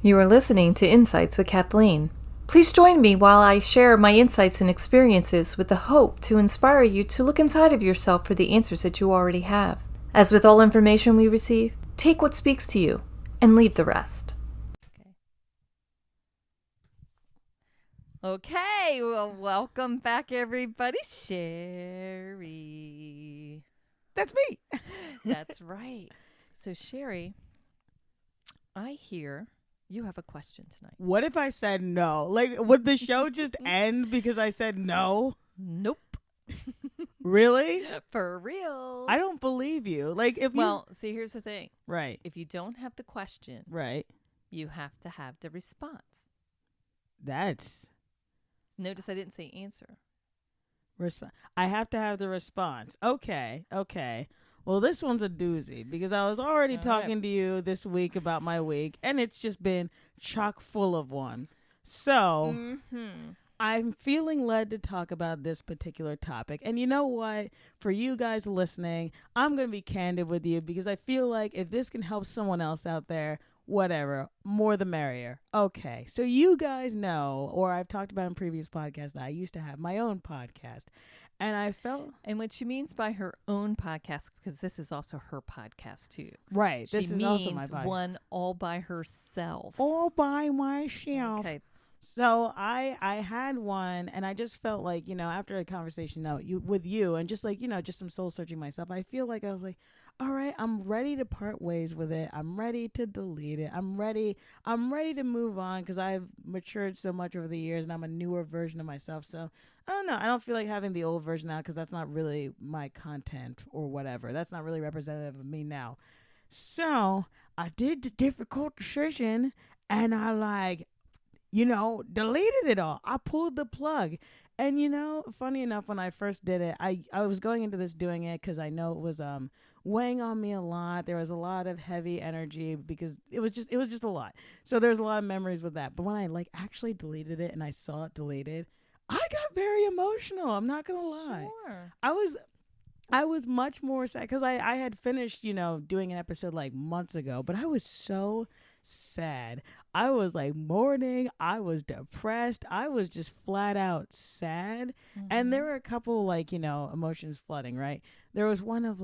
You are listening to Insights with Kathleen. Please join me while I share my insights and experiences with the hope to inspire you to look inside of yourself for the answers that you already have. As with all information we receive, take what speaks to you and leave the rest. Okay, well, welcome back, everybody. Sherry. That's me. That's right. So, Sherry, I hear you have a question tonight. What if I said no? Like, would the show just end because I said no? Nope. Really? For real. I don't believe you. Like, if Well, see, here's the thing. Right. If you don't have the question, Right. you have to have the response. That's... Notice I didn't say answer. I have to have the response. Okay. Well, this one's a doozy because I was already talking to you this week about my week, and it's just been chock full of one. So I'm feeling led to talk about this particular topic. And you know what? For you guys listening, I'm going to be candid with you because I feel like if this can help someone else out there, whatever, more the merrier. Okay, so you guys know, or I've talked about in previous podcasts, that I used to have my own podcast. And I felt... And what she means by her own podcast, because this is also her podcast too. Right, this she is also my means podcast. one all by herself. All by myself. Okay. So I had one, and I just felt like, after a conversation with you, and just like, just some soul searching myself, I feel like I was like, all right, I'm ready to part ways with it. I'm ready to delete it. I'm ready to move on because I've matured so much over the years, and I'm a newer version of myself. So I don't know. I don't feel like having the old version out because that's not really my content or whatever. That's not really representative of me now. So I did the difficult decision, and I deleted it all. I pulled the plug. And, funny enough, when I first did it, I was going into this doing it because I know it was weighing on me a lot. There was a lot of heavy energy because it was just a lot. So there's a lot of memories with that. But when I actually deleted it and I saw it deleted, I got very emotional. I'm not going to lie. Sure. I was much more sad because I had finished, doing an episode months ago, but I was so sad. I was mourning. I was depressed. I was just flat out sad. And there were a couple emotions flooding, right? There was one of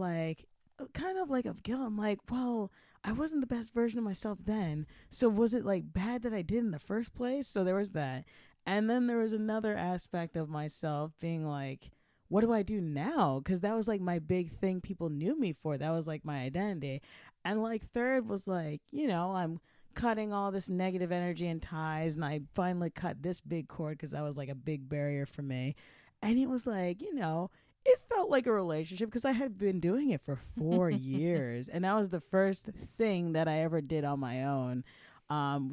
kind of of guilt. I'm like, well, I wasn't the best version of myself then. So was it bad that I did in the first place? So there was that. And then there was another aspect of myself being like, what do I do now? Because that was my big thing people knew me for. That was my identity. And third was I'm cutting all this negative energy and ties, and I finally cut this big cord because that was a big barrier for me. And it was it felt like a relationship because I had been doing it for 4 years, and that was the first thing that I ever did on my own,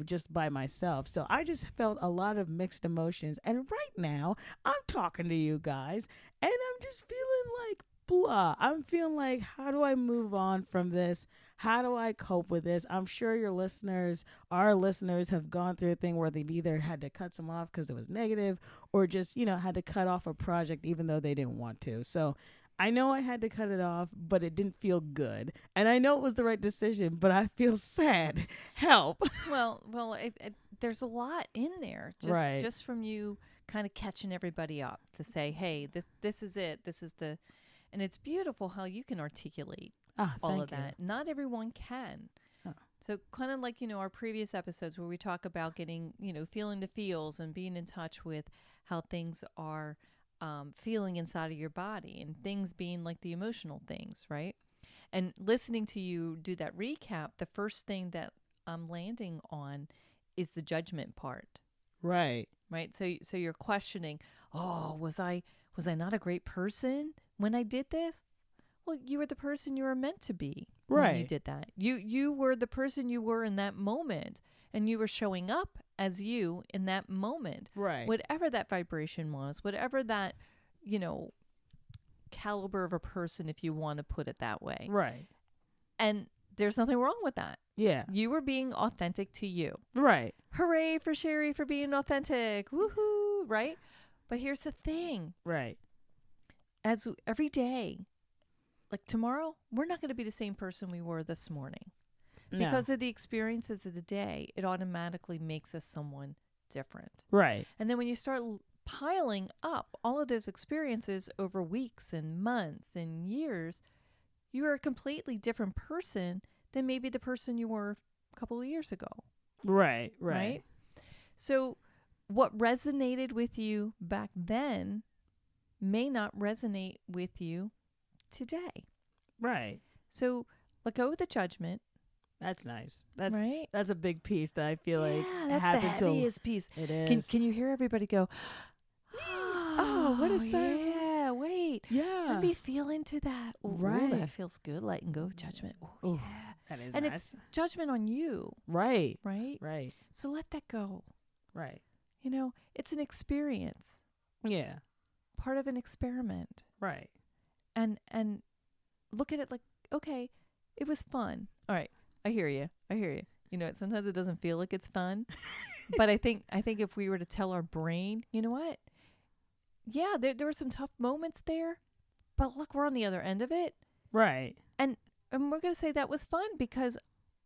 just by myself. So I just felt a lot of mixed emotions. And right now I'm talking to you guys and I'm just feeling blah. I'm feeling how do I move on from this? How do I cope with this? I'm sure our listeners have gone through a thing where they've either had to cut some off because it was negative or just, had to cut off a project even though they didn't want to. So I know I had to cut it off, but it didn't feel good. And I know it was the right decision, but I feel sad. Help. Well, there's a lot in there. Just from you kind of catching everybody up to say, hey, this is it. This is the... And it's beautiful how you can articulate all of that. Not everyone can. Oh. So kind of our previous episodes where we talk about getting, feeling the feels and being in touch with how things are feeling inside of your body and things being the emotional things, right? And listening to you do that recap, the first thing that I'm landing on is the judgment part. Right. Right. So you're questioning, oh, was I not a great person when I did this? Well, you were the person you were meant to be when you did that. You were the person you were in that moment, and you were showing up as you in that moment. Right. Whatever that vibration was, whatever that, caliber of a person, if you want to put it that way. Right. And there's nothing wrong with that. Yeah. You were being authentic to you. Right. Hooray for Sherry for being authentic. Woohoo. Right. But here's the thing. Right. As every day, tomorrow, we're not going to be the same person we were this morning. Because of the experiences of the day, it automatically makes us someone different. Right. And then when you start piling up all of those experiences over weeks and months and years, you are a completely different person than maybe the person you were a couple of years ago. Right, right. Right? So what resonated with you back then may not resonate with you today. Right. So let go of the judgment. That's nice. That's right. That's a big piece that I feel like that's happens the heaviest piece. It is. Can you hear everybody go, oh, what is that? Yeah, wait. Yeah. Let me feel into that. Ooh, Right. That feels good. Letting go of judgment. Ooh, Yeah. that is And nice. it's judgment on you. Right. Right? Right. So let that go. Right. You know, it's an experience. Yeah. Part of an experiment. Right. And look at it like, okay, it was fun. All right. I hear you. You know, sometimes it doesn't feel like it's fun. But I think if we were to tell our brain, you know what? Yeah, there were some tough moments there, but look, we're on the other end of it. Right. And we're going to say that was fun because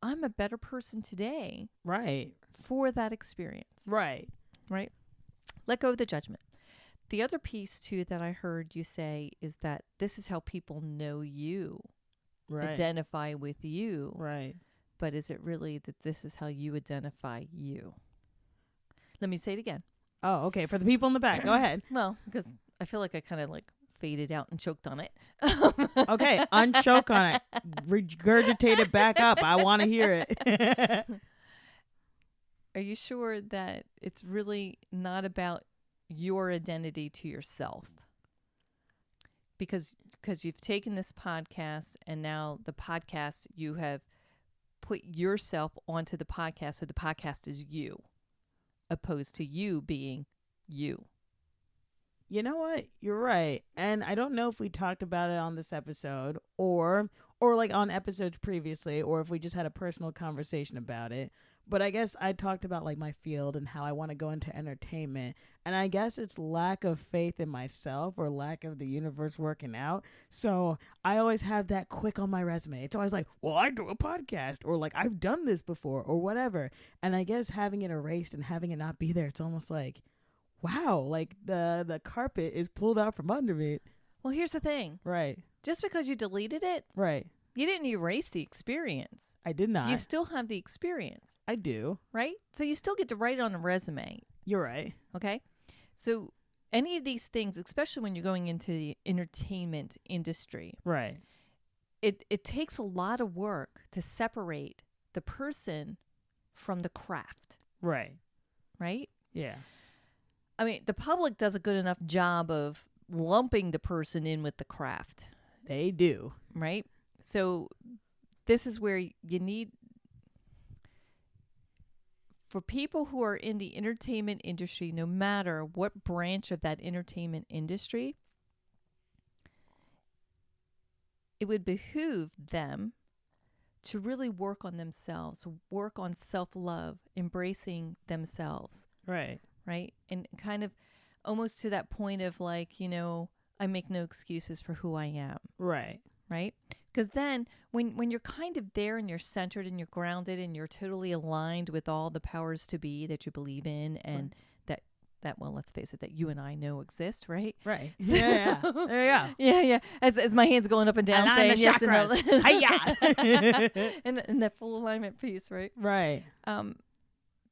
I'm a better person today. Right. For that experience. Right. Right? Let go of the judgment. The other piece, too, that I heard you say is that this is how people know you. Right. Identify with you. Right. But is it really that this is how you identify you? Let me say it again. Oh, okay. For the people in the back, go ahead. Well, because I feel like I kind of like faded out and choked on it. Okay, unchoke on it. Regurgitate it back up. I want to hear it. Are you sure that it's really not about your identity to yourself? Because you've taken this podcast and now the podcast, you have put yourself onto the podcast, so the podcast is you, opposed to you being you. You know what? You're right. And I don't know if we talked about it on this episode or like on episodes previously, or if we just had a personal conversation about it. But I guess I talked about like my field and how I want to go into entertainment. And I guess it's lack of faith in myself or lack of the universe working out. So I always have that quick on my resume. It's always like, well, I do a podcast, or like I've done this before, or whatever. And I guess having it erased and having it not be there, it's almost like, wow, like the carpet is pulled out from under me. Well, here's the thing. Right. Just because you deleted it, Right. you didn't erase the experience. I did not. You still have the experience. I do. Right? So you still get to write it on a resume. You're right. Okay? So any of these things, especially when you're going into the entertainment industry, Right. it takes a lot of work to separate the person from the craft. Right. Right? Yeah. I mean, the public does a good enough job of lumping the person in with the craft. They do. Right? So this is where you need, for people who are in the entertainment industry, no matter what branch of that entertainment industry, it would behoove them to really work on themselves, work on self-love, embracing themselves. Right. Right? And kind of almost to that point of like, you know, I make no excuses for who I am. Right. Right? Because then when you're kind of there and you're centered and you're grounded and you're totally aligned with all the powers to be that you believe in and that well, let's face it, that you and I know exist, right? Right. So, Yeah. There you go. Yeah. As my hands going up and down And saying the yes chakras. and no. Hiya. and that full alignment piece, right? Right.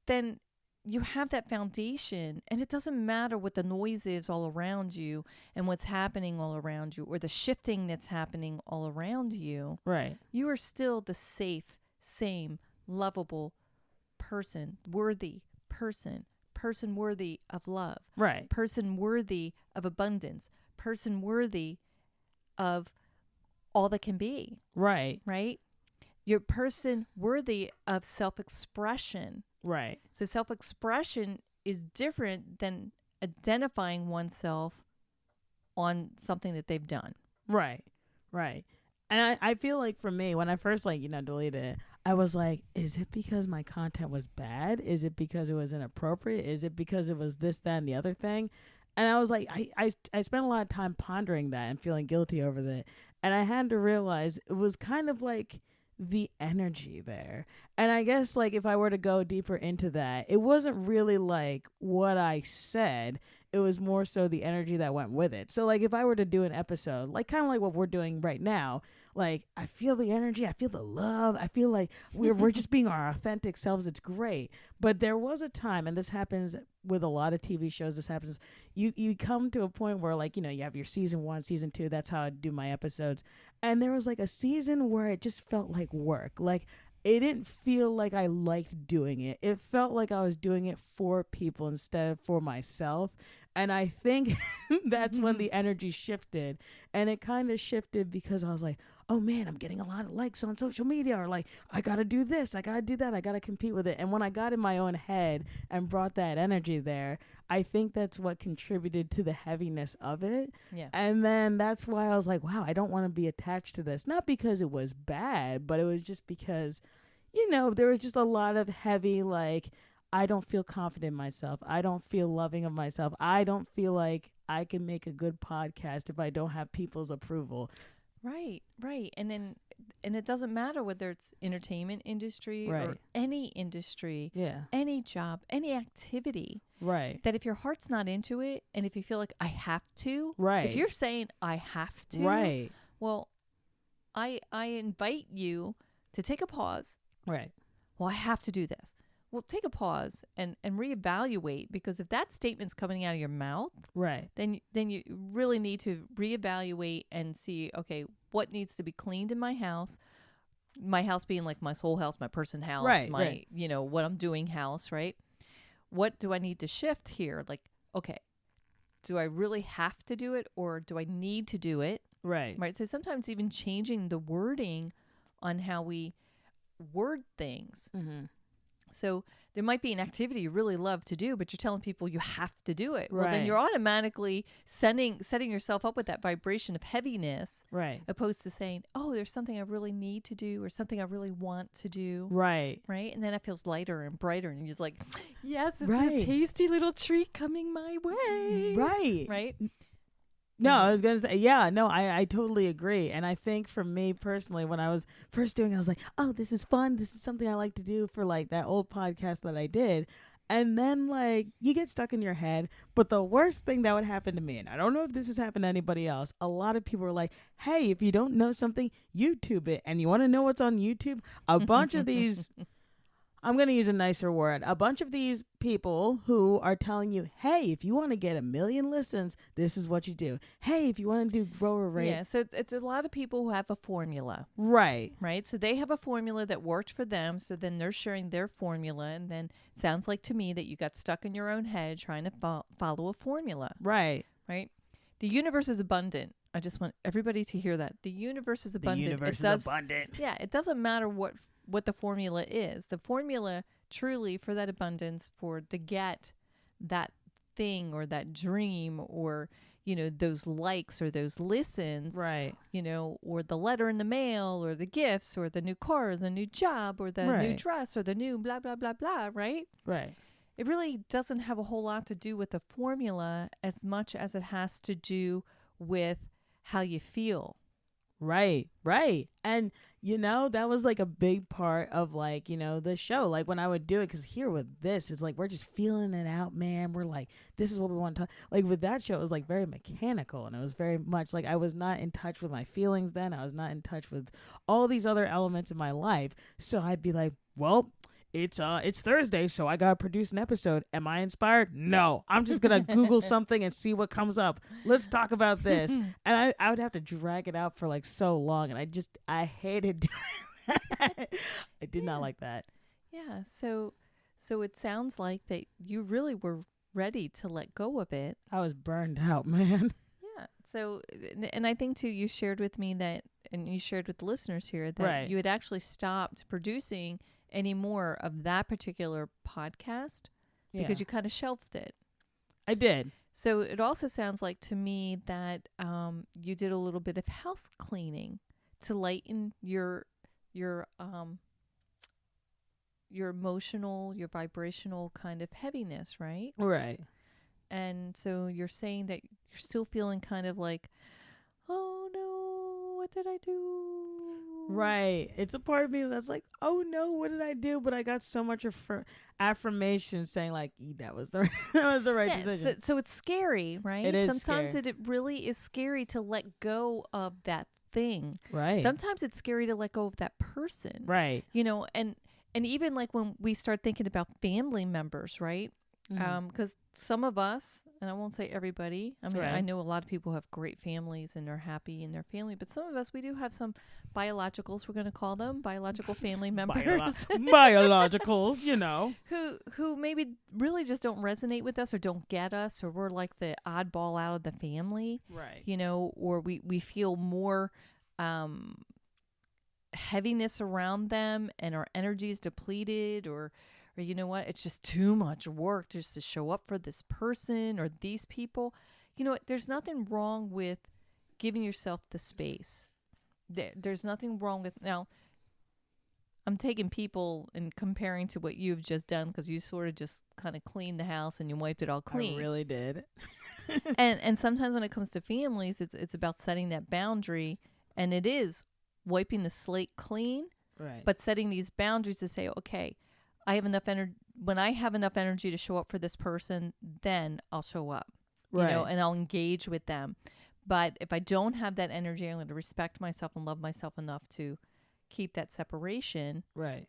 Then you have that foundation, and it doesn't matter what the noise is all around you and what's happening all around you or the shifting that's happening all around you. Right. You are still the safe, same, lovable person, worthy person worthy of love. Right. Person worthy of abundance, person worthy of all that can be. Right. Right? You're person worthy of self-expression. Right. So self-expression is different than identifying oneself on something that they've done. Right. Right. And I feel like for me, when I first deleted it, I was like, is it because my content was bad? Is it because it was inappropriate? Is it because it was this, that, and the other thing? And I was like, I spent a lot of time pondering that and feeling guilty over that. And I had to realize it was kind of like the energy there. And I guess like if I were to go deeper into that, it wasn't really like what I said. It was more so the energy that went with it. So like if I were to do an episode, like kind of like what we're doing right now, like I feel the energy, I feel the love, I feel like we're just being our authentic selves. It's great. But there was a time, and this happens with a lot of TV shows, this happens, you come to a point where like, you know, you have your season 1, season 2, that's how I do my episodes. And there was like a season where it just felt like work. Like it didn't feel like I liked doing it. It felt like I was doing it for people instead of for myself. And I think that's when the energy shifted. And it kind of shifted because I was like, oh man, I'm getting a lot of likes on social media, or like, I got to do this, I got to do that, I got to compete with it. And when I got in my own head and brought that energy there, I think that's what contributed to the heaviness of it. Yeah. And then that's why I was like, wow, I don't want to be attached to this. Not because it was bad, but it was just because, you know, there was just a lot of heavy, like, I don't feel confident in myself. I don't feel loving of myself. I don't feel like I can make a good podcast if I don't have people's approval. Right. And it doesn't matter whether it's entertainment industry Right. or any industry, Yeah. any job, any activity. Right. That if your heart's not into it, and if you feel like I have to, Right. if you're saying I have to, Right. well, I invite you to take a pause. Right. Well, I have to do this. Well, take a pause and reevaluate, because if that statement's coming out of your mouth, Right. then you really need to reevaluate and see, okay, what needs to be cleaned in my house being like my soul house, my person house, Right, my, right. you know, what I'm doing house, right? What do I need to shift here? Like, okay, do I really have to do it, or do I need to do it? Right. Right. So sometimes even changing the wording on how we word things. Mm-hmm. So there might be an activity you really love to do, but you're telling people you have to do it. Well, then Right. you're automatically setting yourself up with that vibration of heaviness, Right. opposed to saying, oh, there's something I really need to do, or something I really want to do. Right. Right. And then it feels lighter and brighter. And you're just like, yes, it's Right. a tasty little treat coming my way. Right. Right. No, I was going to say, yeah, no, I totally agree. And I think for me personally, when I was first doing it, I was like, oh, this is fun. This is something I like to do for like that old podcast that I did. And then like you get stuck in your head. But the worst thing that would happen to me, and I don't know if this has happened to anybody else, a lot of people are like, hey, if you don't know something, YouTube it. And you want to know what's on YouTube? A bunch of these... I'm going to use a nicer word. A bunch of these people who are telling you, hey, if you want to get 1 million listens, this is what you do. Hey, if you want to do grower rate. Yeah. So it's a lot of people who have a formula. Right. Right. So they have a formula that worked for them. So then they're sharing their formula. And then it sounds like to me that you got stuck in your own head trying to follow a formula. Right. Right. The universe is abundant. I just want everybody to hear that. The universe is abundant. The universe is abundant. Yeah. It doesn't matter what the formula is. The formula truly for that abundance, to get that thing or that dream, or, you know, those likes or those listens, Right. you know, or the letter in the mail, or the gifts, or the new car, or the new job, or the new Right. dress, or the new blah, blah, blah, blah, right? Right. It really doesn't have a whole lot to do with the formula as much as it has to do with how you feel. Right. Right. And, you know, that was like a big part of like, you know, the show. Like when I would do it, because here with this, it's like we're just feeling it out, man. We're like, this is what we want to talk. Like with that show, it was like very mechanical, and it was very much like I was not in touch with my feelings then. I was not in touch with all these other elements in my life. So I'd be like, well, it's Thursday, so I gotta produce an episode. Am I inspired? No. I'm just gonna Google something and see what comes up. Let's talk about this. And I would have to drag it out for like so long, and I hated doing that. I did not like that. Yeah. So it sounds like that you really were ready to let go of it. I was burned out, man. Yeah. So, and I think too, you shared with me that, and you shared with the listeners here, that Right. you had actually stopped producing any more of that particular podcast because Yeah. you kind of shelved it. I did. So it also sounds like to me that you did a little bit of house cleaning to lighten your emotional, your vibrational kind of heaviness, right? Right. And so you're saying that you're still feeling kind of like, oh no, what did I do? Right. It's a part of me that's like, oh no, what did I do? But I got so much affirmation saying like, that was the that was the right decision. So it's scary, right? It is Sometimes scary. it really is scary to let go of that thing. Right. Sometimes it's scary to let go of that person. Right. And even like when we start thinking about family members, right? Because some of us, and I won't say everybody, I mean, I know a lot of people have great families and they're happy in their family, but some of us, we do have some biologicals, we're going to call them, biological family members. Biologicals, who maybe really just don't resonate with us or don't get us, or we're like the oddball out of the family. Right. Or we feel more heaviness around them and our energy is depleted, or you know what, it's just too much work just to show up for this person or these people. You know what, there's nothing wrong with giving yourself the space. There's nothing wrong with, now I'm taking people and comparing to what you've just done, because you sort of just kind of cleaned the house and you wiped it all clean. I really did. and sometimes when it comes to families, it's about setting that boundary, and it is wiping the slate clean, right? But setting these boundaries to say, okay, I have enough energy. When I have enough energy to show up for this person, then I'll show up, right. And I'll engage with them. But if I don't have that energy, I'm going to respect myself and love myself enough to keep that separation, right?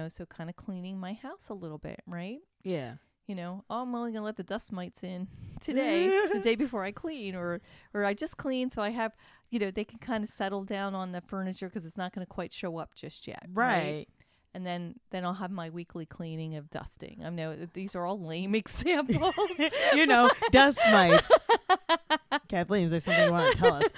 So kind of cleaning my house a little bit, right? Yeah. I'm only going to let the dust mites in today, the day before I clean, or I just clean, so I have, they can kind of settle down on the furniture because it's not going to quite show up just yet. Right. And then I'll have my weekly cleaning of dusting. I know these are all lame examples. Dust mites. Kathleen, is there something you want to tell us?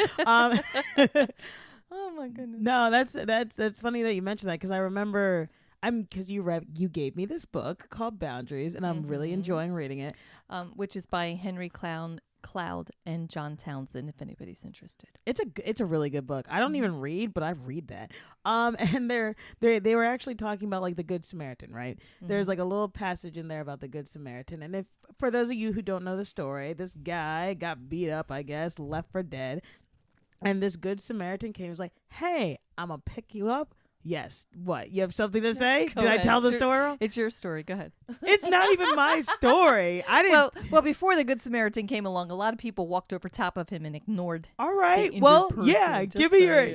Oh my goodness. No, that's funny that you mentioned that, because I remember because you gave me this book called Boundaries, and I'm really enjoying reading it. Which is by Henry Cloud and John Townsend, if anybody's interested. It's a really good book. I don't even read, but I read that. And they were actually talking about like the Good Samaritan, right? There's like a little passage in there about the Good Samaritan, and if for those of you who don't know the story, this guy got beat up, I guess, left for dead, and this Good Samaritan came and was like, "Hey, I'm gonna pick you up." Yes. What? You have something to say? Did I tell the story wrong? It's your story. Go ahead. It's not even my story. I didn't. Well, before the Good Samaritan came along, a lot of people walked over top of him and ignored. All right. Well, yeah. Give me your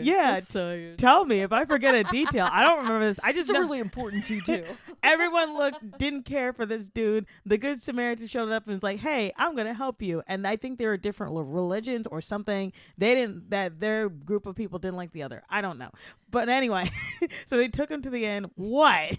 Tell me if I forget a detail. I don't remember this. It's a really important detail. Everyone didn't care for this dude. The Good Samaritan showed up and was like, "Hey, I'm gonna help you." And I think they were different religions or something. That their group of people didn't like the other. I don't know. But anyway, so they took him to the inn. What?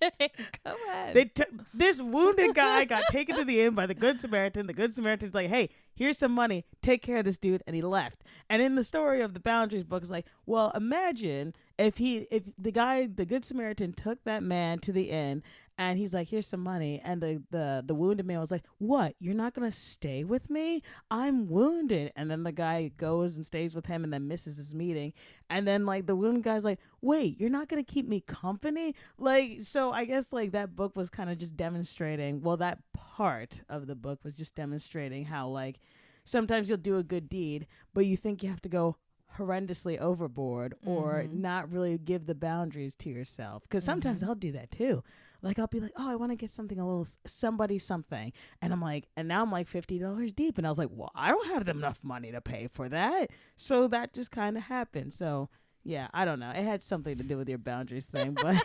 Nothing. Go ahead. This wounded guy got taken to the inn by the Good Samaritan. The Good Samaritan's like, "Hey, here's some money. Take care of this dude," and he left. And in the story of the Boundaries book, it's like, well, imagine if the Good Samaritan took that man to the inn, and he's like, "Here's some money," and the wounded man was like, "What? You're not gonna stay with me? I'm wounded." And then the guy goes and stays with him, and then misses his meeting. And then like the wounded guy's like, "Wait, you're not gonna keep me company?" Like, so I guess like that book was kind of just demonstrating. Well, that part of the book was just demonstrating how like sometimes you'll do a good deed, but you think you have to go horrendously overboard or not really give the boundaries to yourself. Because sometimes I'll do that too. Like I'll be like, "Oh, I want to get something something," and I'm like, and now I'm like $50 deep, and I was like, "Well, I don't have enough money to pay for that," so that just kind of happened. So yeah, I don't know. It had something to do with your boundaries thing, but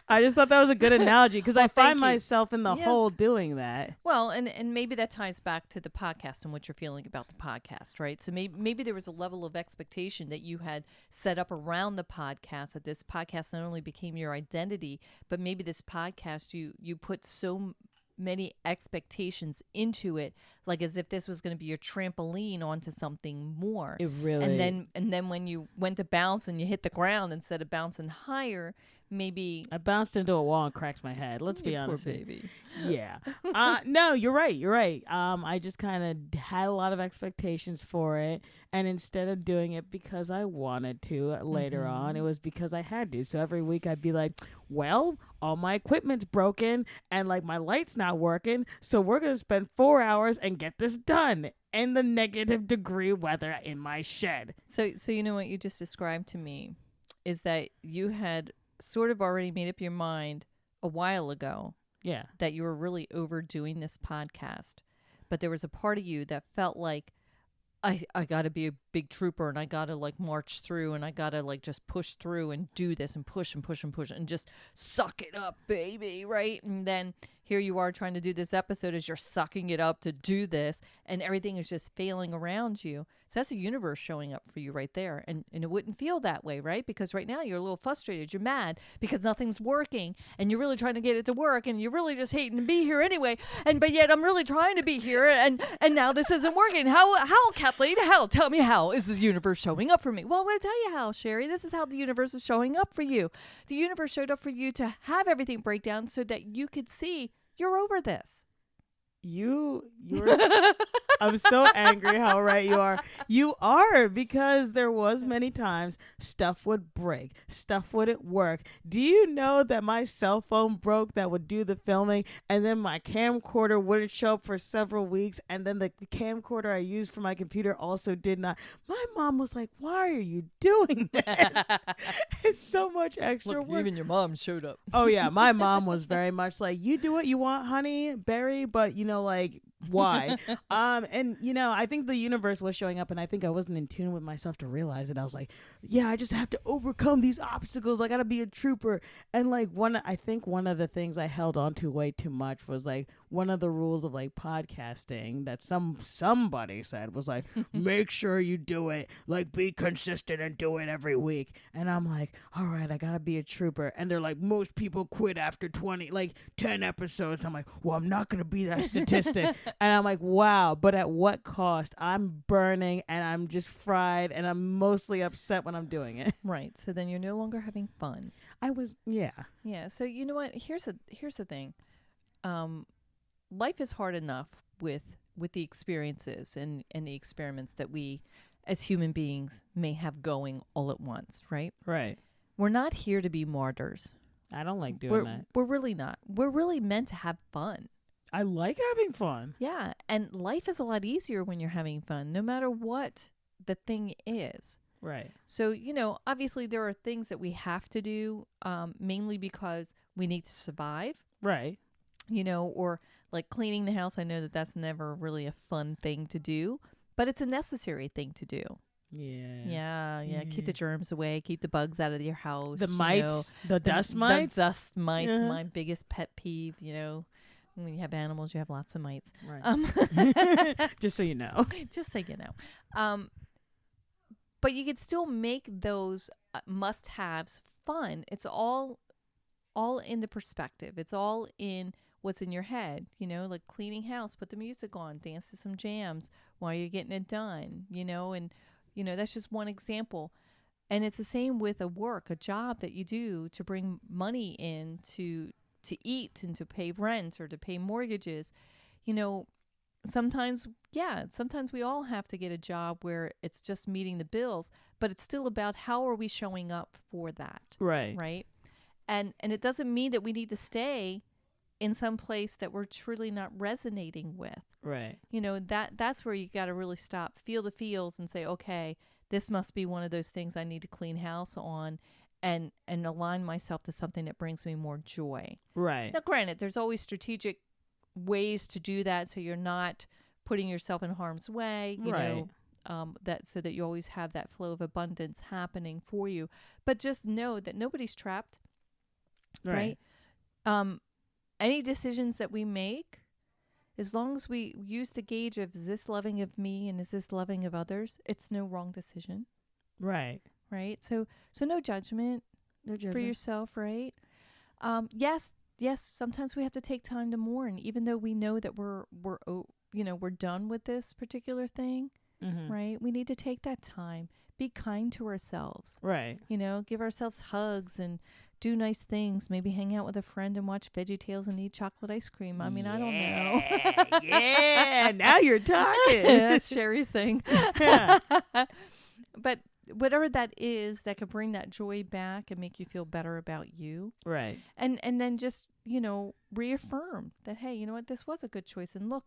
I just thought that was a good analogy because I find myself in the hole doing that. Well, and maybe that ties back to the podcast and what you're feeling about the podcast, right? So maybe there was a level of expectation that you had set up around the podcast, that this podcast not only became your identity, but maybe this podcast, you put so many expectations into it, like as if this was going to be your trampoline onto something more. It really. And then when you went to bounce and you hit the ground instead of bouncing higher, maybe I bounced into a wall and cracked my head. Let's be honest. Poor baby. Yeah. No, you're right. I just kind of had a lot of expectations for it, and instead of doing it because I wanted to later on, it was because I had to. So every week I'd be like, "Well, all my equipment's broken and like my light's not working, so we're gonna spend 4 hours and get this done in the negative degree weather in my shed." So you know what you just described to me is that you had sort of already made up your mind a while ago. Yeah. That you were really overdoing this podcast. But there was a part of you that felt like, I got to be a big trooper, and I got to like march through, and I got to like just push through and do this and push and push and push and just suck it up, baby. Right. And then here you are trying to do this episode as you're sucking it up to do this, and everything is just failing around you. So that's a universe showing up for you right there. And it wouldn't feel that way, right? Because right now you're a little frustrated. You're mad because nothing's working, and you're really trying to get it to work, and you're really just hating to be here anyway. But yet I'm really trying to be here, and now this isn't working. How, Kathleen? How? Tell me how is the universe showing up for me? Well, I'm going to tell you how, Sherry. This is how the universe is showing up for you. The universe showed up for you to have everything break down so that you could see you're over this. I'm so angry how right you are. You are, because there was many times stuff would break, stuff wouldn't work. Do you know that my cell phone broke that would do the filming, and then my camcorder wouldn't show up for several weeks, and then the camcorder I used for my computer also did not. My mom was like, why are you doing this? It's so much extra work. Even your mom showed up. Oh yeah, my mom was very much like, you do what you want, honey, Barry, but like, why? And I think the universe was showing up, and I think I wasn't in tune with myself to realize it. I was like, yeah, I just have to overcome these obstacles. I gotta be a trooper. And like I think one of the things I held on to way too much was like one of the rules of like podcasting that somebody said was like, make sure you do it, like be consistent and do it every week. And I'm like, all right, I gotta be a trooper. And they're like, most people quit after 10 episodes. I'm like, well, I'm not gonna be that statistic. And I'm like, wow, but at what cost? I'm burning, and I'm just fried, and I'm mostly upset when I'm doing it. Right. So then you're no longer having fun. Yeah. Yeah. So you know what? Here's the thing. Life is hard enough with the experiences and the experiments that we as human beings may have going all at once, right? Right. We're not here to be martyrs. I don't like doing that. We're really not. We're really meant to have fun. I like having fun. Yeah. And life is a lot easier when you're having fun, no matter what the thing is. Right. So, obviously there are things that we have to do, mainly because we need to survive. Right. Or like cleaning the house. I know that that's never really a fun thing to do, but it's a necessary thing to do. Yeah. Yeah. Keep the germs away. Keep the bugs out of your house. The mites, the dust mites. The dust mites, my biggest pet peeve, When you have animals, you have lots of mites. Right. Just so you know. Just so you know. But you could still make those must-haves fun. It's all in the perspective. It's all in what's in your head. Like cleaning house, put the music on, dance to some jams while you're getting it done. And that's just one example. And it's the same with a job that you do to bring money in to eat and to pay rent or to pay mortgages. Sometimes we all have to get a job where it's just meeting the bills, but it's still about how are we showing up for that. Right. And it doesn't mean that we need to stay in some place that we're truly not resonating with. Right. That's where you got to really stop, feel the feels and say, okay, this must be one of those things I need to clean house on and align myself to something that brings me more joy. Right. Now, granted, there's always strategic ways to do that so you're not putting yourself in harm's way, you know, so that you always have that flow of abundance happening for you. But just know that nobody's trapped, right? Any decisions that we make, as long as we use the gauge of is this loving of me and is this loving of others, it's no wrong decision. Right. Right. So no judgment, for yourself, right? Yes, sometimes we have to take time to mourn, even though we know that we're done with this particular thing, right? We need to take that time, be kind to ourselves. Right. Give ourselves hugs and do nice things, maybe hang out with a friend and watch VeggieTales and eat chocolate ice cream. I mean, I don't know. Yeah, now you're talking. That's Sherry's thing. Yeah. But whatever that is that could bring that joy back and make you feel better about you. Right. And then just reaffirmed that, hey, you know what, this was a good choice. And look,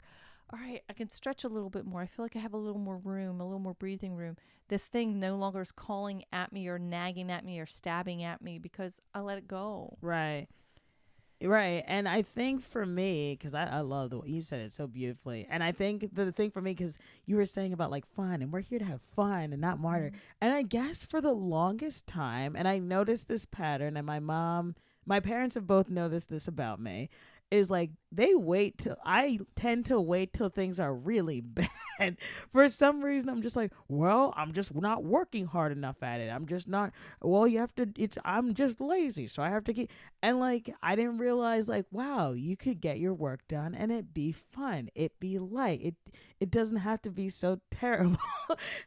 all right, I can stretch a little bit more. I feel like I have a little more room, a little more breathing room. This thing no longer is calling at me or nagging at me or stabbing at me because I let it go. Right. Right. And I think for me, because I love the way you said it so beautifully. And I think the thing for me, because you were saying about like fun, and we're here to have fun and not martyr. And I guess for the longest time, and I noticed this pattern, and my parents have both noticed this about me, is like I tend to wait till things are really bad. For some reason, I'm just like, well, I'm just not working hard enough at it. I'm just not, well, I'm just lazy. So I have to keep, and like, I didn't realize like, wow, you could get your work done and it be fun. It be light. It doesn't have to be so terrible.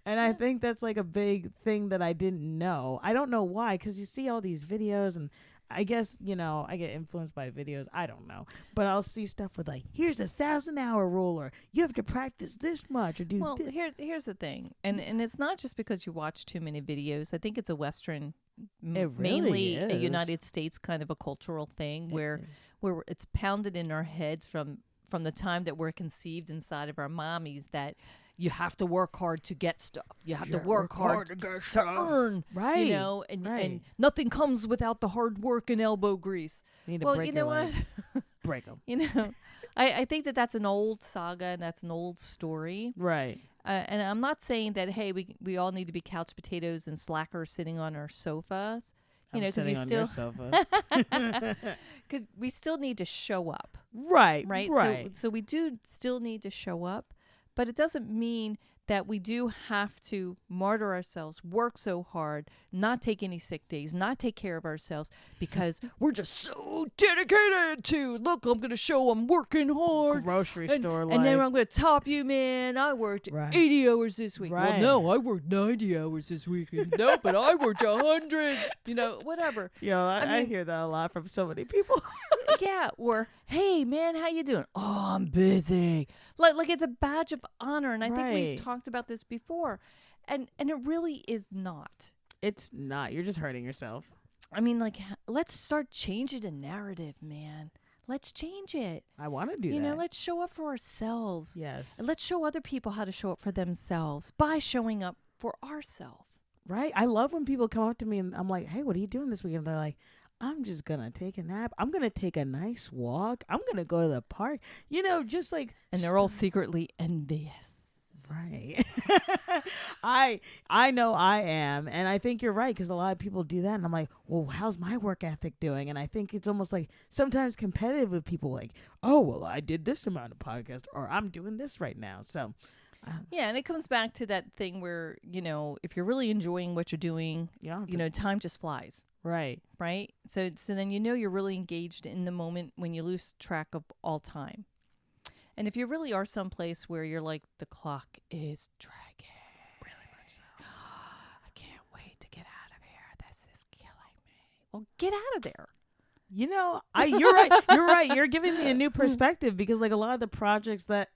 And I think that's like a big thing that I didn't know. I don't know why, because you see all these videos, and I guess, I get influenced by videos. I don't know. But I'll see stuff with like, here's the 1,000-hour rule, or you have to practice this much or do well, this. Here's the thing. And it's not just because you watch too many videos. I think it's a Western, It really mainly a is. United States kind of a cultural thing where it's pounded in our heads from the time that we're conceived inside of our mommies that you have to work hard to get stuff. You have to work hard to earn, right? And nothing comes without the hard work and elbow grease. You need to well, break you know your what? legs. Break them. I think that's an old saga and that's an old story. Right. And I'm not saying that, hey, we all need to be couch potatoes and slackers sitting on our sofas. Because you still sofa. because we still need to show up. Right. So we do still need to show up. But it doesn't mean that we do have to martyr ourselves, work so hard, not take any sick days, not take care of ourselves because we're just so dedicated to, look, I'm going to show I'm working hard. Grocery store life. And then I'm going to top you, man. I worked 80 hours this week. Right. Well, no, I worked 90 hours this weekend. No, but I worked 100, whatever. I hear that a lot from so many people. Yeah, or hey man, how you doing? Oh, I'm busy. Like it's a badge of honor, and I think we've talked about this before, and it really is not. It's not. You're just hurting yourself. I mean, like, let's start changing the narrative, man. Let's change it. I want to do that. Let's show up for ourselves. Yes. And let's show other people how to show up for themselves by showing up for ourselves. Right. I love when people come up to me and I'm like, hey, what are you doing this weekend? They're like, I'm just going to take a nap. I'm going to take a nice walk. I'm going to go to the park. Just like. And they're all secretly envious. Right. I know I am. And I think you're right, because a lot of people do that. And I'm like, well, how's my work ethic doing? And I think it's almost like sometimes competitive with people like, oh, well, I did this amount of podcast, or I'm doing this right now. So. Yeah, and it comes back to that thing where, if you're really enjoying what you're doing, time just flies. Right. Right? So then you're really engaged in the moment when you lose track of all time. And if you really are someplace where you're like, the clock is dragging. Really much so. I can't wait to get out of here. This is killing me. Well, get out of there. You're right. You're right. You're giving me a new perspective, because like a lot of the projects that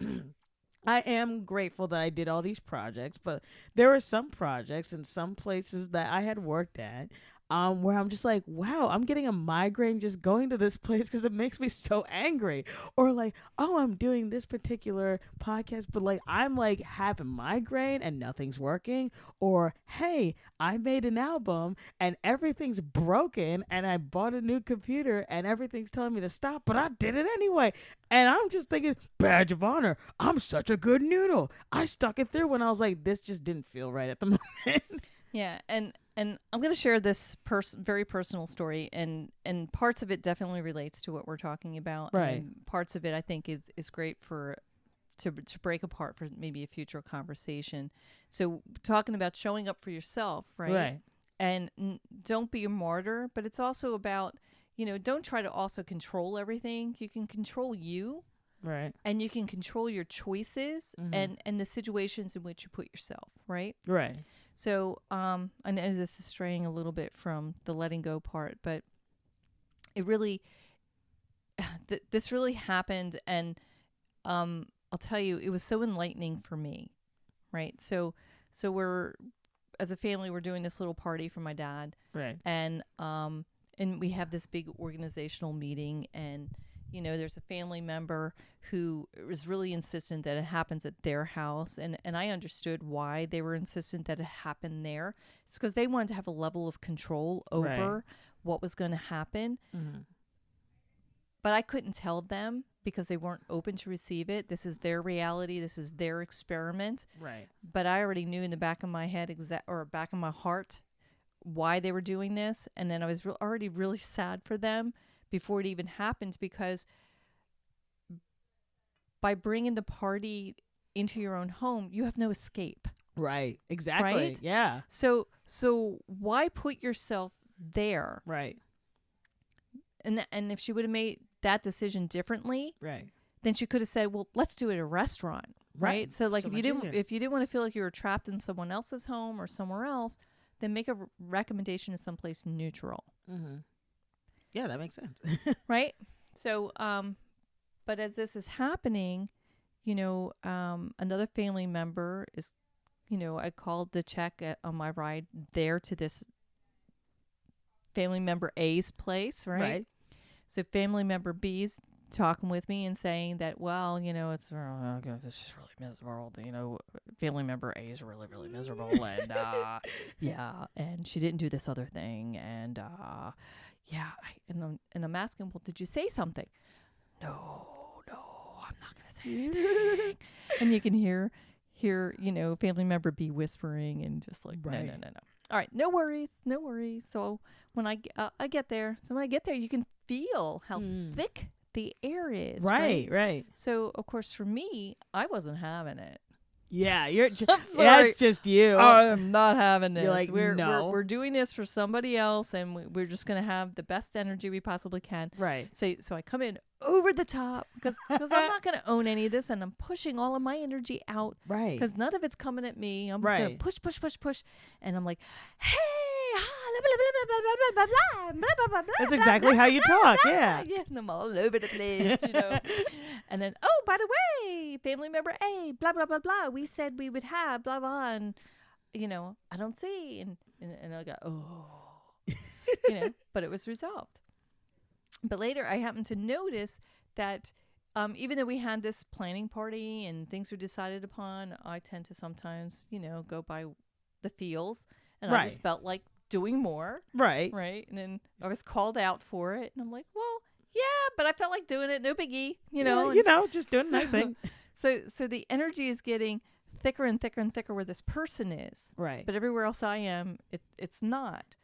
I am grateful that I did all these projects, but there were some projects in some places that I had worked at where I'm just like, wow, I'm getting a migraine just going to this place because it makes me so angry. Or like, oh, I'm doing this particular podcast, but like I'm like having migraine and nothing's working. Or, hey, I made an album and everything's broken and I bought a new computer and everything's telling me to stop, but I did it anyway. And I'm just thinking, badge of honor. I'm such a good noodle. I stuck it through when I was like, this just didn't feel right at the moment. Yeah, and I'm going to share this very personal story, and parts of it definitely relates to what we're talking about. Right. And parts of it I think is great to break apart for maybe a future conversation. So talking about showing up for yourself, right? Right. And don't be a martyr, but it's also about, don't try to also control everything. You can control you. Right. And you can control your choices and the situations in which you put yourself, right? Right. So I know this is straying a little bit from the letting go part, but it really, this really happened. And I'll tell you, it was so enlightening for me, right? So we're, as a family, we're doing this little party for my dad. Right. And and we have this big organizational meeting, and there's a family member who was really insistent that it happens at their house, and I understood why they were insistent that it happened there. It's because they wanted to have a level of control over what was going to happen. Mm-hmm. But I couldn't tell them because they weren't open to receive it. This is their reality. This is their experiment. Right. But I already knew in the back of my head or back of my heart why they were doing this. And then I was already really sad for them before it even happened, because by bringing the party into your own home, you have no escape. Right. Exactly. Right? Yeah. So why put yourself there? Right. And if she would have made that decision differently, right, then she could have said, well, let's do it at a restaurant. Right. So like, if you didn't want to feel like you were trapped in someone else's home or somewhere else, then make a recommendation to someplace neutral. Mm-hmm. Yeah, that makes sense. Right. So, but as this is happening, another family member is, I called to check on my ride there to this family member A's place. Right. So family member B's talking with me and saying that, well, it's just really miserable. Family member A is really, really miserable. And, yeah, and she didn't do this other thing. And, yeah. And I'm asking, well, did you say something? No, I'm not going to say anything. And you can hear, family member B whispering and just like, no. All right, no worries. So when I get there, you can feel how thick the air is. Right. So, of course, for me, I wasn't having it. Yeah, that's just you. I'm not having this. You're like, no. We're doing this for somebody else, and we're just going to have the best energy we possibly can. Right. So I come in over the top because I'm not going to own any of this, and I'm pushing all of my energy out. Right. Because none of it's coming at me. I'm going to push. And I'm like, hey, blah, blah, blah, blah, blah, blah, blah, blah, blah, blah. That's exactly how you talk. Yeah. Yeah, and I'm all over the place, And then, oh, by the way, family member A, blah, blah, blah, blah. We said we would have blah, blah. And, I don't see. And I go, oh, but it was resolved. But later I happened to notice that even though we had this planning party and things were decided upon, I tend to sometimes, go by the feels. And I just felt like doing more. Right. And then I was called out for it. And I'm like, well, yeah, but I felt like doing it. No biggie, just doing a nice thing. So the energy is getting thicker and thicker and thicker where this person is. Right. But everywhere else I am, it's not.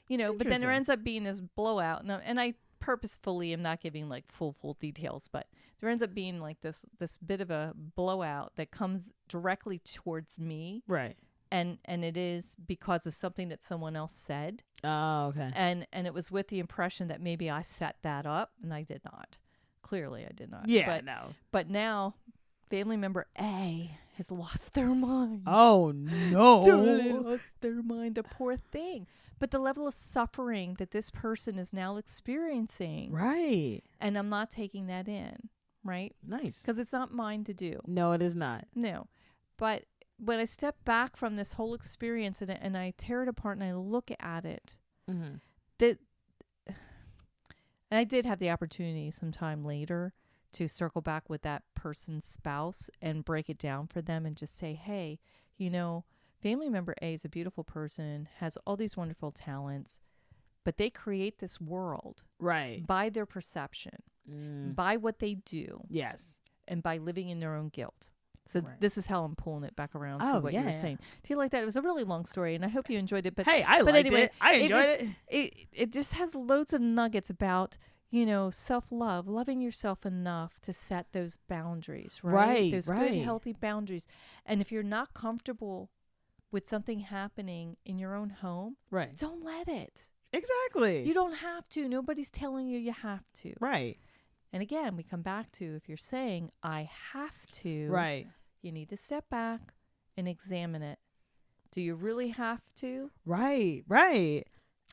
But then there ends up being this blowout. And I purposefully am not giving like full details, but there ends up being like this bit of a blowout that comes directly towards me. Right. And it is because of something that someone else said. Oh, okay. And it was with the impression that maybe I set that up, and I did not. Clearly, I did not. Yeah, no. But now, family member A has lost their mind. Oh, no. Totally lost their mind, the poor thing. But the level of suffering that this person is now experiencing. Right. And I'm not taking that in, right? Nice. Because it's not mine to do. No, it is not. No. But when I step back from this whole experience and I tear it apart and I look at it, and I did have the opportunity sometime later to circle back with that person's spouse and break it down for them and just say, hey, family member A is a beautiful person, has all these wonderful talents, but they create this world by their perception, by what they do. Yes. And by living in their own guilt. So this is how I'm pulling it back around to what you were saying. Do you like that? It was a really long story, and I hope you enjoyed it. But hey, I liked it. I enjoyed it. It just has loads of nuggets about, self-love, loving yourself enough to set those boundaries, right? Those good, healthy boundaries. And if you're not comfortable with something happening in your own home, don't let it. Exactly. You don't have to. Nobody's telling you have to. Right. And again, we come back to, if you're saying, I have to, you need to step back and examine it. Do you really have to? Right.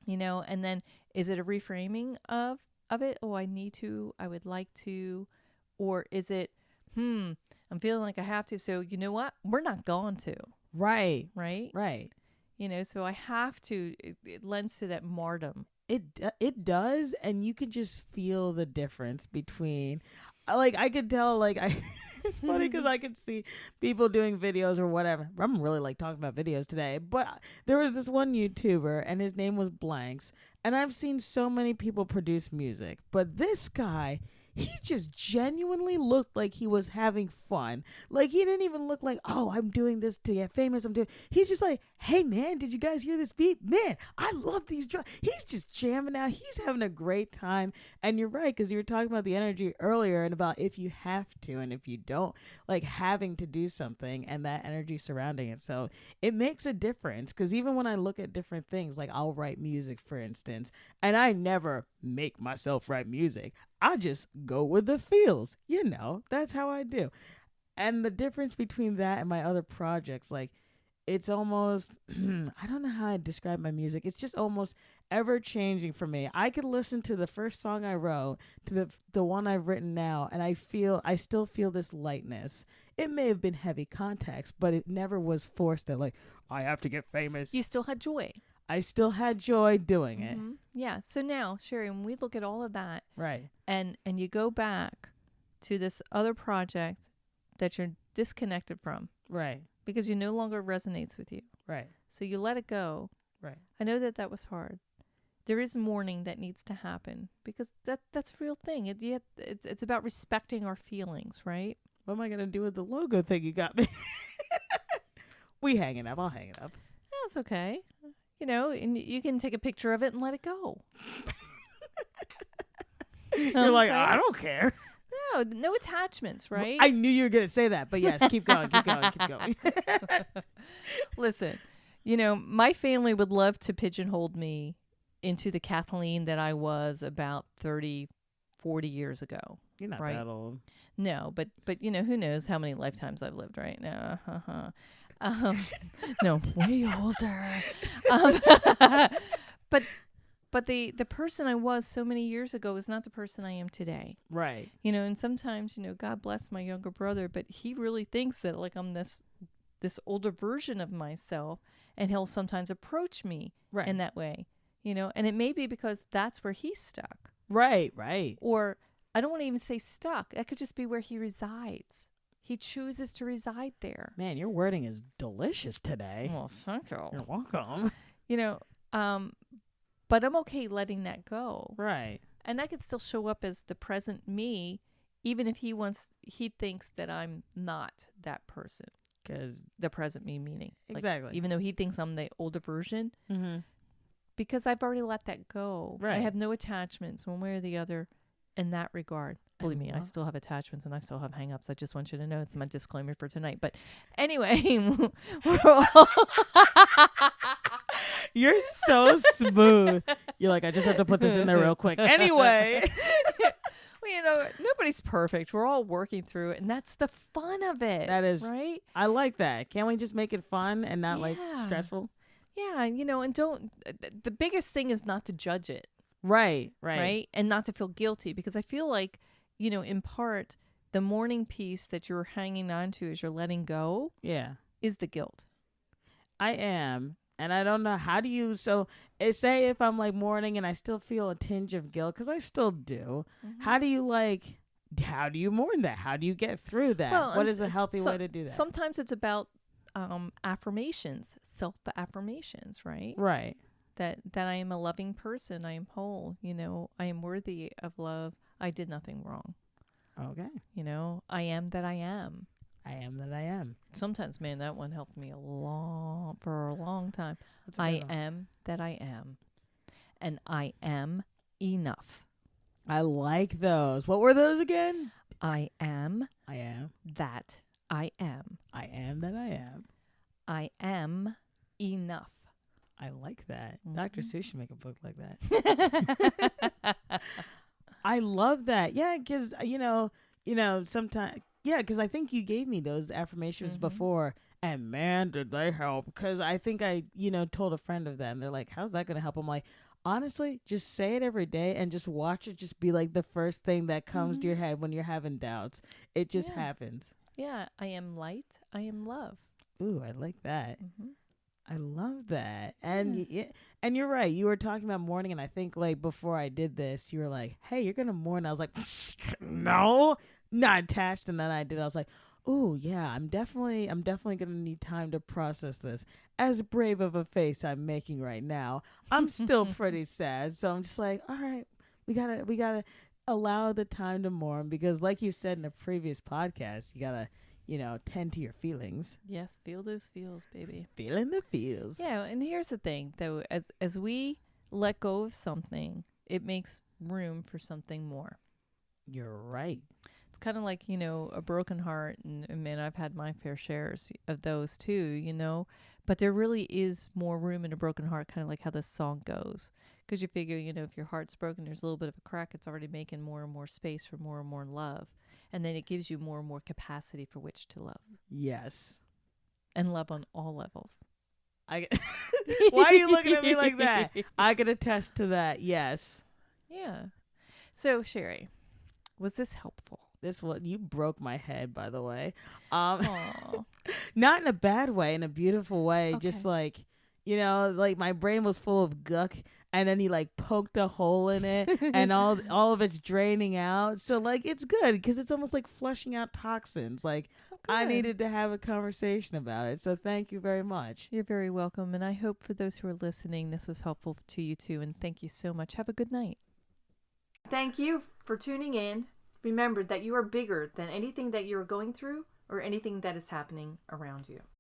And then is it a reframing of it? Oh, I need to, I would like to. Or is it, I'm feeling like I have to. So you know what? We're not going to. Right. Right. So I have to, it lends to that martyrdom. It does, and you can just feel the difference between, like, I could tell, like, it's funny because I could see people doing videos or whatever. I'm really like talking about videos today, but there was this one YouTuber and his name was Blanks, and I've seen so many people produce music, but this guy, he just genuinely looked like he was having fun. Like, he didn't even look like, oh, I'm doing this to get famous. He's just like, hey, man, did you guys hear this beat? Man, I love these drums. He's just jamming out. He's having a great time. And you're right, because you were talking about the energy earlier and about if you have to and if you don't, like having to do something and that energy surrounding it. So it makes a difference, because even when I look at different things, like I'll write music, for instance, and I never make myself write music. I just go with the feels, that's how I do. And the difference between that and my other projects, like, it's almost, I don't know how I describe my music. It's just almost ever changing for me. I could listen to the first song I wrote to the one I've written now, and I still feel this lightness. It may have been heavy context, but it never was forced that, like, I have to get famous. You still had joy. I still had joy doing it. Yeah. So now, Sherry, when we look at all of that, right, and you go back to this other project that you're disconnected from, right, because it no longer resonates with you, right, so you let it go, right. I know that was hard. There is mourning that needs to happen, because that's a real thing. It's about respecting our feelings, right? What am I gonna do with the logo thing you got me? We hang it up. I'll hang it up. That's okay. And you can take a picture of it and let it go. You're like, I don't care. No attachments, right? I knew you were going to say that, but yes, keep going. Listen, my family would love to pigeonhole me into the Kathleen that I was about 30, 40 years ago. You're not right? that old. No, but who knows how many lifetimes I've lived, right? No, no, way older. But the person I was so many years ago is not the person I am today. Right. And sometimes, God bless my younger brother, but he really thinks that, like, I'm this older version of myself, and he'll sometimes approach me in that way, and it may be because that's where he's stuck. Right. Or I don't want to even say stuck. That could just be where he resides. He chooses to reside there. Man, your wording is delicious today. Well, thank you. You're welcome. But I'm okay letting that go. Right. And I could still show up as the present me, even if he thinks that I'm not that person. Because the present me meaning. Exactly. Like, even though he thinks I'm the older version. Mm-hmm. Because I've already let that go. Right. I have no attachments one way or the other in that regard. Believe me, I still have attachments and I still have hang-ups. I just want you to know it's my disclaimer for tonight. But anyway, you're so smooth. You're like, I just have to put this in there real quick. Anyway. Well, nobody's perfect. We're all working through it, and that's the fun of it. That is right. I like that. Can't we just make it fun and not like stressful? Yeah, and don't. The biggest thing is not to judge it. Right. And not to feel guilty, because I feel like, in part, the mourning piece that you're hanging on to as you're letting go is the guilt. I am. And I don't know, how do you, say if I'm like mourning and I still feel a tinge of guilt, because I still do. Mm-hmm. How do you mourn that? How do you get through that? Well, what is a healthy way to do that? Sometimes it's about affirmations, self-affirmations, right? Right. That I am a loving person. I am whole. I am worthy of love. I did nothing wrong. Okay. I am that I am. I am that I am. Sometimes, man, that one helped me for a long time. I am that I am. And I am enough. I like those. What were those again? I am. I am. That I am. I am that I am. I am enough. I like that. Mm-hmm. Dr. Seuss should make a book like that. I love that. Yeah, because, sometimes... Yeah, because I think you gave me those affirmations before, and man, did they help. Because I think I, told a friend of that, and they're like, how's that going to help? I'm like, honestly, just say it every day and just watch it just be like the first thing that comes to your head when you're having doubts. It just happens. Yeah, I am light. I am love. Ooh, I like that. Mm-hmm. I love that. And and you're right. You were talking about mourning, and I think like before I did this, you were like, "Hey, you're gonna mourn." I was like, "No, not attached." And then I did. I was like, "Oh yeah, I'm definitely gonna need time to process this." As brave of a face I'm making right now, I'm still pretty sad. So I'm just like, "All right, we gotta allow the time to mourn," because, like you said in the previous podcast, you gotta tend to your feelings. Yes, feel those feels, baby. Feeling the feels. Yeah, and here's the thing, though, as we let go of something, it makes room for something more. You're right. It's kind of like, a broken heart, and man, I've had my fair shares of those too, but there really is more room in a broken heart, kind of like how this song goes. Because you figure, if your heart's broken, there's a little bit of a crack, it's already making more and more space for more and more love. And then it gives you more and more capacity for which to love. Yes. And love on all levels. Why are you looking at me like that? I can attest to that. Yes. Yeah. So, Sherry, was this helpful? You broke my head, by the way. Not in a bad way, in a beautiful way. Okay. Just like, like my brain was full of guck, and then he like poked a hole in it, and all of it's draining out. So like it's good because it's almost like flushing out toxins. Like I needed to have a conversation about it. So thank you very much. You're very welcome, and I hope for those who are listening, this was helpful to you too. And thank you so much. Have a good night. Thank you for tuning in. Remember that you are bigger than anything that you are going through or anything that is happening around you.